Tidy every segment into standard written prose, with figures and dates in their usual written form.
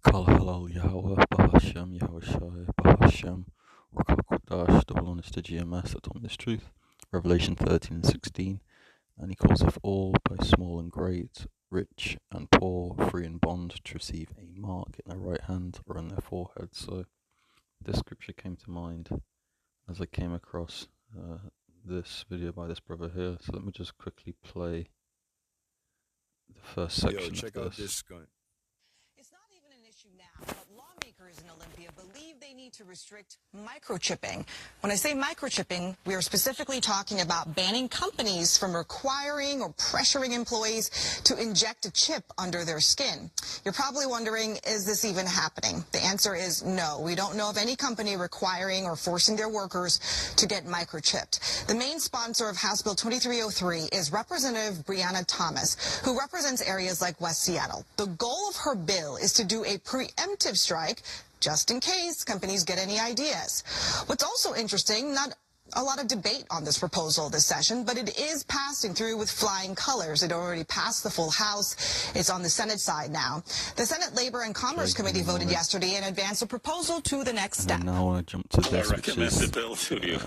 Kal Halal Yahweh, Bahashem, Yahweh Shai, Bahashem, Rakal Kodash, double honest to GMS, Autonomous Truth, Revelation 13 and 16, and he calls us all, both small and great, rich and poor, free and bond, to receive a mark in their right hand or on their forehead. So this scripture came to mind as I came across this video by this brother here. So let me just quickly play the first section check of out this. this gun. It's not even an issue now, but lawmakers in Olympia believe they need to restrict microchipping. When I say microchipping, we are specifically talking about banning companies from requiring or pressuring employees to inject a chip under their skin. You're probably wondering, is this even happening? The answer is no. We don't know of any company requiring or forcing their workers to get microchipped. The main sponsor of House Bill 2303 is Representative Breonna Thomas, who represents areas like West Seattle. The goal of her bill is to do a preemptive strike just in case companies get any ideas. What's also interesting, not a lot of debate on this proposal this session, but it is passing through with flying colors. It already passed the full House. It's on the Senate side now. The Senate Labor and Commerce Committee voted yesterday and advanced a proposal to the next step. And now I want to jump to this, which recommend is the bill to you.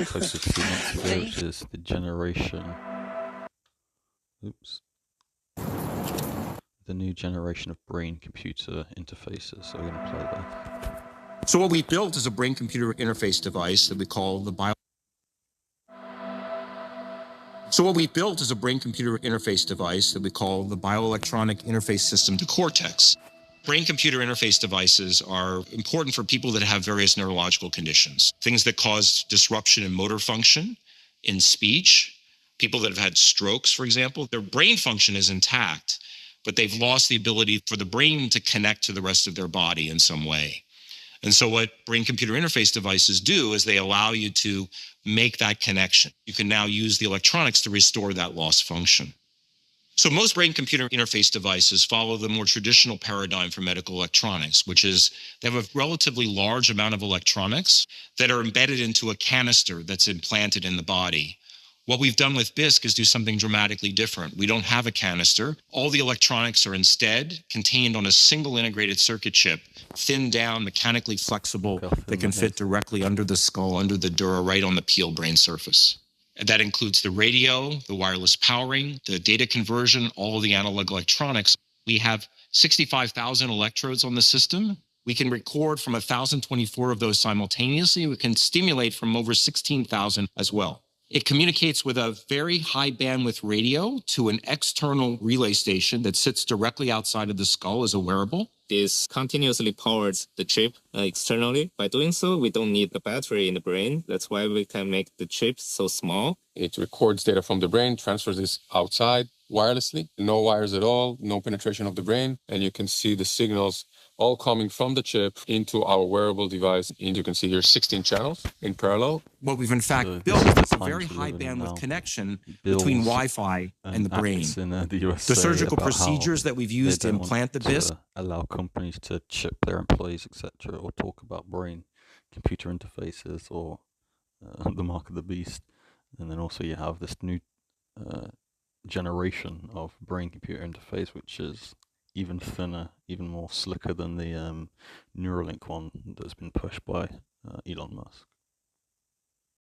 close to 2 months ago, which is the generation. The new generation of brain-computer interfaces. So we're going to play that. So what we built is a brain-computer interface device that we call the bioelectronic interface system to Cortex. Brain-computer interface devices are important for people that have various neurological conditions, things that cause disruption in motor function, in speech. People that have had strokes, for example, their brain function is intact, but they've lost the ability for the brain to connect to the rest of their body in some way. And so what brain-computer interface devices do is they allow you to make that connection. You can now use the electronics to restore that lost function. So most brain-computer interface devices follow the more traditional paradigm for medical electronics, which is they have a relatively large amount of electronics that are embedded into a canister that's implanted in the body. What we've done with BISC is do something dramatically different. We don't have a canister. All the electronics are instead contained on a single integrated circuit chip, thinned down, mechanically flexible, that can fit directly under the skull, under the dura, right on the peel brain surface. And that includes the radio, the wireless powering, the data conversion, all of the analog electronics. We have 65,000 electrodes on the system. We can record from 1,024 of those simultaneously. We can stimulate from over 16,000 as well. It communicates with a very high bandwidth radio to an external relay station that sits directly outside of the skull as a wearable. This continuously powers the chip externally. By doing so, we don't need a battery in the brain. That's why we can make the chip so small. It records data from the brain, transfers this outside wirelessly, no wires at all, no penetration of the brain, and you can see the signals all coming from the chip into our wearable device. And you can see here 16 channels in parallel. What we've in fact built is a very high bandwidth connection between Wi-Fi and the brain. The surgical procedures that we've used to implant the BISC allow companies to chip their employees, etc., or talk about brain-computer interfaces or the mark of the beast. And then also you have this new generation of brain-computer interface, which is even thinner, even more slicker than the Neuralink one that's been pushed by Elon Musk.